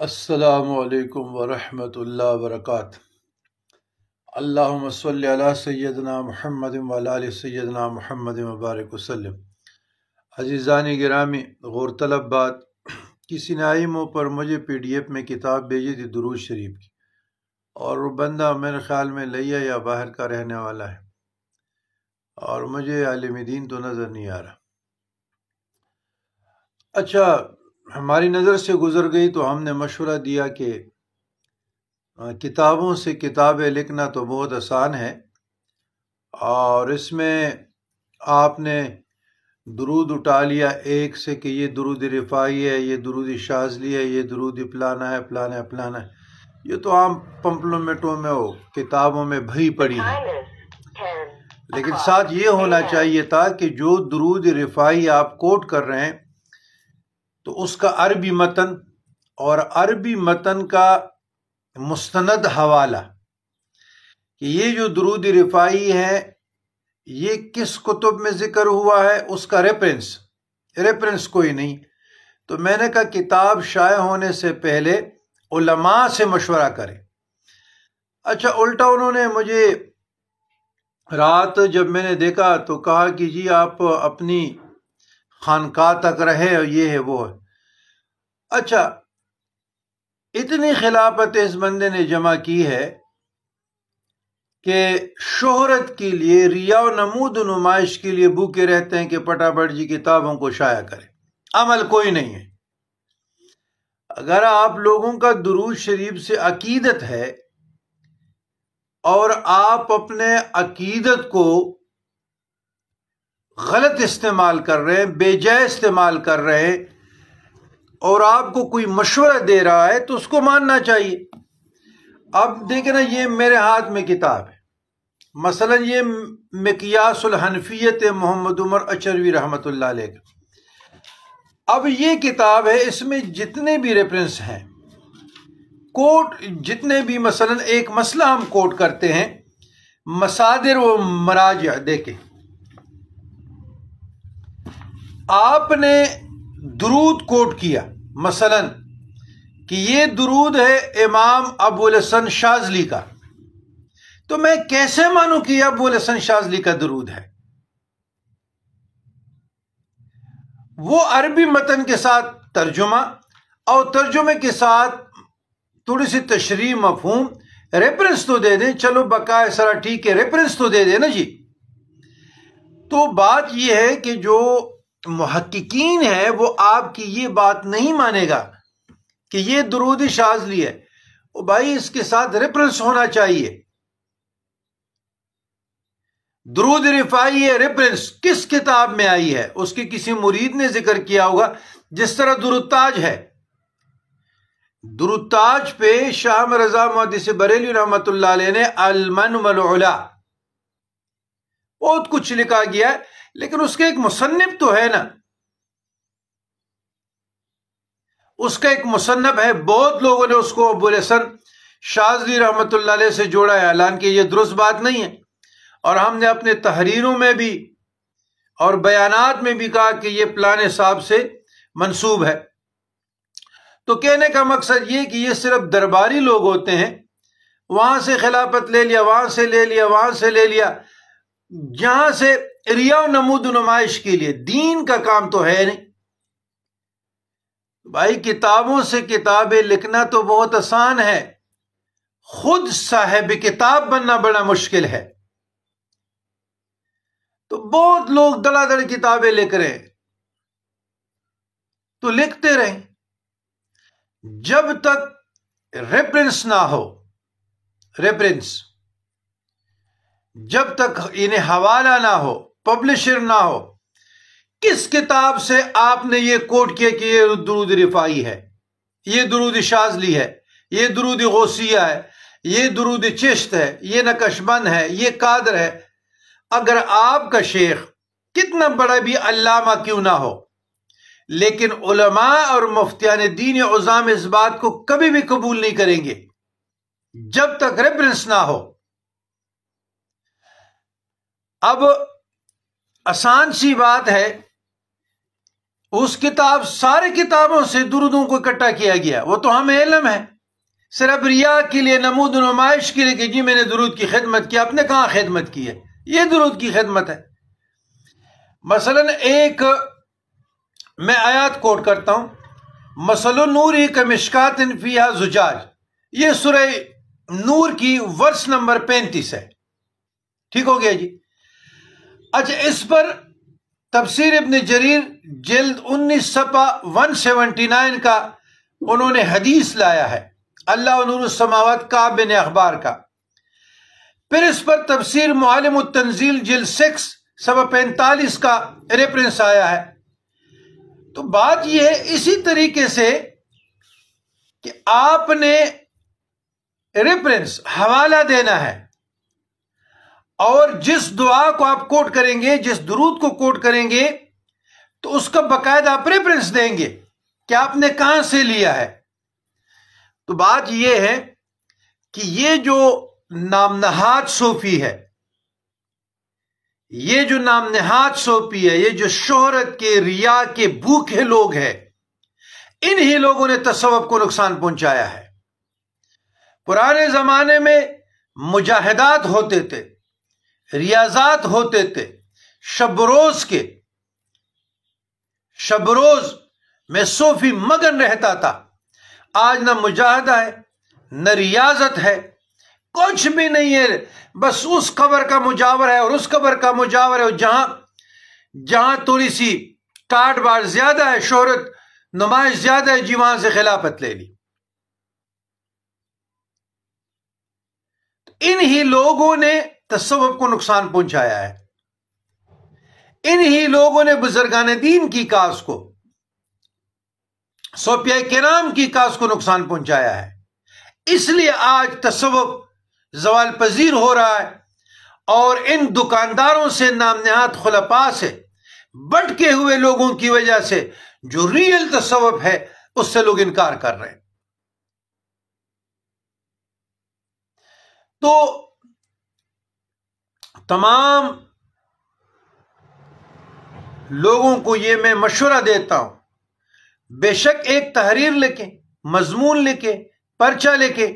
السلام علیکم ورحمۃ اللہ وبرکاتہ۔ اللہم صلی علی سیدنا محمد وعلی آل سیدنا محمد مبارک وسلم۔ عزیزان گرامی، غور طلب بات، کسی نائموں پر مجھے PDF میں کتاب بھیجی تھی درود شریف کی، اور وہ بندہ میرے خیال میں لیا یا باہر کا رہنے والا ہے، اور مجھے عالم دین تو نظر نہیں آ رہا۔ اچھا، ہماری نظر سے گزر گئی تو ہم نے مشورہ دیا کہ کتابوں سے کتابیں لکھنا تو بہت آسان ہے، اور اس میں آپ نے درود اٹھا لیا ایک سے کہ یہ درود رفاعی ہے، یہ درود شاذلی ہے، یہ درود فلانا ہے فلانا ہے فلانا ہے، یہ تو عام پمپلومیٹوں میں ہو کتابوں میں بھری پڑی ہے۔ لیکن ساتھ یہ ہونا چاہیے تھا کہ جو درود رفاعی آپ کوٹ کر رہے ہیں تو اس کا عربی متن اور عربی متن کا مستند حوالہ، کہ یہ جو درود رفاعی ہے یہ کس کتب میں ذکر ہوا ہے، اس کا ریفرنس کوئی نہیں۔ تو میں نے کہا کتاب شائع ہونے سے پہلے علماء سے مشورہ کریں۔ اچھا، الٹا انہوں نے مجھے رات جب میں نے دیکھا تو کہا کہ جی آپ اپنی خانقاہ تک رہے، اور یہ ہے وہ ہے۔ اچھا، اتنی خلافت اس بندے نے جمع کی ہے کہ شہرت کے لیے، ریا و نمود و نمائش کے لیے بھوکے رہتے ہیں کہ پٹاپٹ جی کتابوں کو شائع کریں، عمل کوئی نہیں ہے۔ اگر آپ لوگوں کا درود شریف سے عقیدت ہے اور آپ اپنے عقیدت کو غلط استعمال کر رہے ہیں، بے جائے استعمال کر رہے ہیں، اور آپ کو کوئی مشورہ دے رہا ہے تو اس کو ماننا چاہیے۔ اب دیکھیں نا، یہ میرے ہاتھ میں کتاب ہے، مثلا یہ مقیاس الحنفیت محمد عمر اچروی رحمۃ اللہ علیہ کا۔ اب یہ کتاب ہے، اس میں جتنے بھی ریفرنس ہیں، کوٹ جتنے بھی، مثلا ایک مسئلہ ہم کوٹ کرتے ہیں، مصادر و مراجع دیکھیں۔ آپ نے درود کوٹ کیا مثلا کہ یہ درود ہے امام ابو الحسن شاذلی کا، تو میں کیسے مانوں کہ یہ ابو الحسن شاذلی کا درود ہے؟ وہ عربی متن کے ساتھ ترجمہ، اور ترجمے کے ساتھ تھوڑی سی تشریح مفہوم، ریفرنس تو دے دیں، چلو بقائے سرا ٹھیک ہے، ریفرنس تو دے دیں نا جی۔ تو بات یہ ہے کہ جو محققین ہے وہ آپ کی یہ بات نہیں مانے گا کہ یہ درود شاذلی ہے، وہ بھائی اس کے ساتھ ریفرنس ہونا چاہیے۔ درود رفاعی ہے، ریفرنس کس کتاب میں آئی ہے؟ اس کی کسی مرید نے ذکر کیا ہوگا، جس طرح درود تاج ہے۔ درود تاج پہ شاہ رضا محدث بریلوی رحمۃ اللہ علیہ نے المن والعلا بہت کچھ لکھا گیا ہے، لیکن اس کا ایک مصنف تو ہے نا، اس کا ایک مصنف ہے۔ بہت لوگوں نے اس کو ابو الحسن شاذلی رحمۃ اللہ علیہ سے جوڑا ہے، حالانکہ یہ درست بات نہیں ہے، اور ہم نے اپنے تحریروں میں بھی اور بیانات میں بھی کہا کہ یہ فلانے صاحب سے منسوب ہے۔ تو کہنے کا مقصد یہ کہ یہ صرف درباری لوگ ہوتے ہیں، وہاں سے خلافت لے لیا، وہاں سے لے لیا، وہاں سے لے لیا، جہاں سے ریا و نمود و نمائش کے لیے، دین کا کام تو ہے نہیں۔ بھائی کتابوں سے کتابیں لکھنا تو بہت آسان ہے، خود صاحب کتاب بننا بڑا مشکل ہے۔ تو بہت لوگ دڑا دڑ کتابیں لکھ رہے ہیں، تو لکھتے رہیں، جب تک ریفرنس نہ ہو، جب تک انہیں حوالہ نہ ہو، پبلشر نہ ہو، کس کتاب سے آپ نے یہ کوٹ کیا کہ یہ درود رفاعی ہے، یہ درود شاذلی ہے، یہ درود غوثیہ ہے، یہ درود چشت ہے، یہ نقش بند ہے، یہ قادر ہے؟ اگر آپ کا شیخ کتنا بڑا بھی علامہ کیوں نہ ہو، لیکن علماء اور مفتیان دین عظام اس بات کو کبھی بھی قبول نہیں کریں گے جب تک ریفرنس نہ ہو۔ اب آسان سی بات ہے، اس کتاب سارے کتابوں سے درودوں کو اکٹھا کیا گیا، وہ تو ہمیں علم ہے، صرف ریا کے لیے، نمود و نمائش کے لیے کہ جی میں نے درود کی خدمت کی. آپ نے کہاں خدمت کی ہے؟ یہ درود کی خدمت ہے. مثلا ایک میں آیات کوٹ کرتا ہوں، مثل نور کمشکات فیہا زجاج، یہ سورہ نور کی ورس نمبر 35 ہے. ٹھیک ہو گیا جی. اچھا، اس پر تفسیر ابن جریر جلد 19 صفحہ 179 کا انہوں نے حدیث لایا ہے، اللہ نور السماوات کعب بن اخبار کا. پھر اس پر تفسیر معالم التنزیل جلد 6 صفحہ 45 کا ریفرنس آیا ہے. تو بات یہ ہے اسی طریقے سے کہ آپ نے ریفرنس حوالہ دینا ہے، اور جس دعا کو آپ کوٹ کریں گے، جس درود کو کوٹ کریں گے، تو اس کا باقاعدہ آپ ریفرنس دیں گے کہ آپ نے کہاں سے لیا ہے. تو بات یہ ہے کہ یہ جو نام نہاد صوفی ہے، یہ جو نام نہاد صوفی ہے، یہ جو شہرت کے، ریا کے بھوکے لوگ ہیں، انہی لوگوں نے تصوف کو نقصان پہنچایا ہے. پرانے زمانے میں مجاہدات ہوتے تھے، ریاضات ہوتے تھے، شب روز میں صوفی مگن رہتا تھا. آج نہ مجاہدہ ہے، نہ ریاضت ہے، کچھ بھی نہیں ہے. بس اس قبر کا مجاور ہے اور اس قبر کا مجاور ہے، اور جہاں تھوڑی سی کاٹ باڑ زیادہ ہے، شہرت نمائش زیادہ ہے، جی وہاں سے خلافت لے لی. انہی لوگوں نے تصوف کو نقصان پہنچایا ہے. انہی لوگوں نے بزرگان دین کی کاز کو، صوفیاء کرام کی کاز کو نقصان پہنچایا ہے. اس لیے آج تصوف زوال پذیر ہو رہا ہے، اور ان دکانداروں سے، نام نہاد خلفاء سے، بٹکے ہوئے لوگوں کی وجہ سے جو ریل تصوف ہے اس سے لوگ انکار کر رہے ہیں. تو تمام لوگوں کو یہ میں مشورہ دیتا ہوں، بے شک ایک تحریر لکھیں، مضمون لکھیں، پرچہ لکھیں،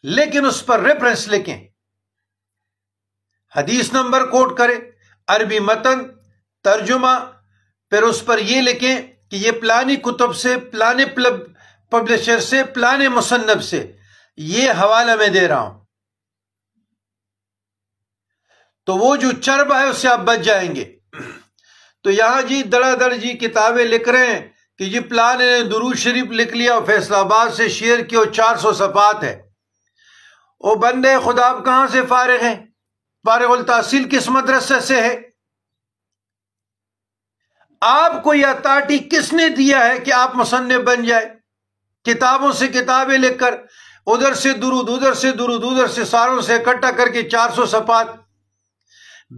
لیکن اس پر ریفرنس لکھیں، حدیث نمبر کوٹ کریں، عربی متن، ترجمہ، پھر اس پر یہ لکھیں کہ یہ پلانی کتب سے، پلانے پبلشر سے، پلانے مصنف سے یہ حوالہ میں دے رہا ہوں. تو وہ جو چربہ ہے اس سے آپ بچ جائیں گے. تو یہاں جی دڑا دڑ جی کتابیں لکھ رہے ہیں کہ جی پلانے نے درود شریف لکھ لیا اور فیصل آباد سے شیئر کیا، 400 صفحات ہے. او بندے خدا، آپ کہاں سے فارغ ہیں؟ فارغ التحصیل کس مدرسے سے ہے؟ آپ کو یہ اتھارٹی کس نے دیا ہے کہ آپ مصنف بن جائے؟ کتابوں سے کتابیں لکھ کر، ادھر سے درود، ادھر سے درود، ادھر سے ساروں سے اکٹھا کر کے 400 صفحات.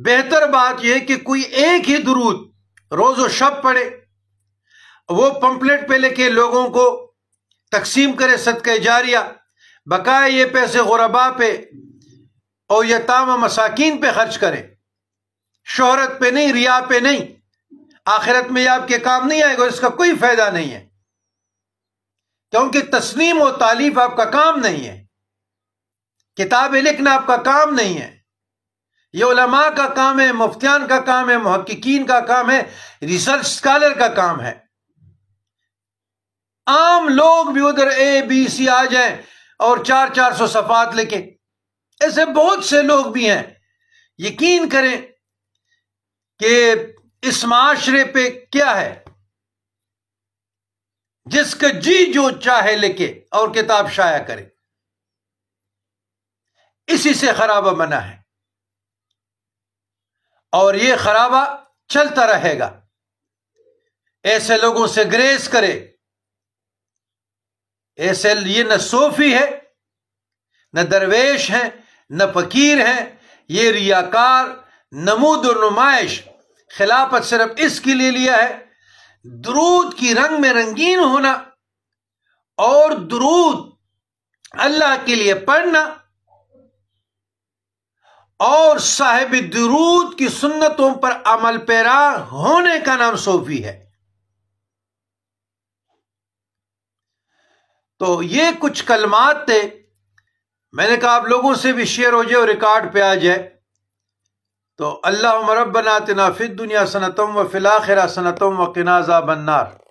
بہتر بات یہ کہ کوئی ایک ہی درود روز و شب پڑھے، وہ پمپلیٹ پہ لے کے لوگوں کو تقسیم کرے، صدقہ جاریہ، بقائے یہ پیسے غرباء پہ اور یتام و مساکین پہ خرچ کرے، شہرت پہ نہیں، ریا پہ نہیں. آخرت میں یہ آپ کے کام نہیں آئے گا، اس کا کوئی فائدہ نہیں ہے، کیونکہ تسلیم و تالیف آپ کا کام نہیں ہے، کتابیں لکھنا آپ کا کام نہیں ہے. یہ علماء کا کام ہے، مفتیان کا کام ہے، محققین کا کام ہے، ریسرچ اسکالر کا کام ہے. عام لوگ بھی ادھر ABC آ جائیں اور 400 صفحات لکھیں. ایسے بہت سے لوگ بھی ہیں. یقین کریں کہ اس معاشرے پہ کیا ہے، جس کا جی جو چاہے لکھے اور کتاب شائع کرے، اسی سے خرابہ بنا ہے، اور یہ خرابہ چلتا رہے گا. ایسے لوگوں سے گریز کرے. ایسے یہ نہ صوفی ہے، نہ درویش ہیں، نہ فقیر ہیں. یہ ریاکار، نمود و نمائش. خلافت صرف اس کے لیے لیا ہے، درود کی رنگ میں رنگین ہونا، اور درود اللہ کے لیے پڑھنا، اور صاحب درود کی سنتوں پر عمل پیرا ہونے کا نام صوفی ہے۔ تو یہ کچھ کلمات تھے، میں نے کہا آپ لوگوں سے بھی شیئر ہو جائے اور ریکارڈ پہ آ جائے۔ تو اللہم ربنا آتنا فی الدنیا حسنۃ وفی الآخرۃ حسنۃ وقنا عذاب النار۔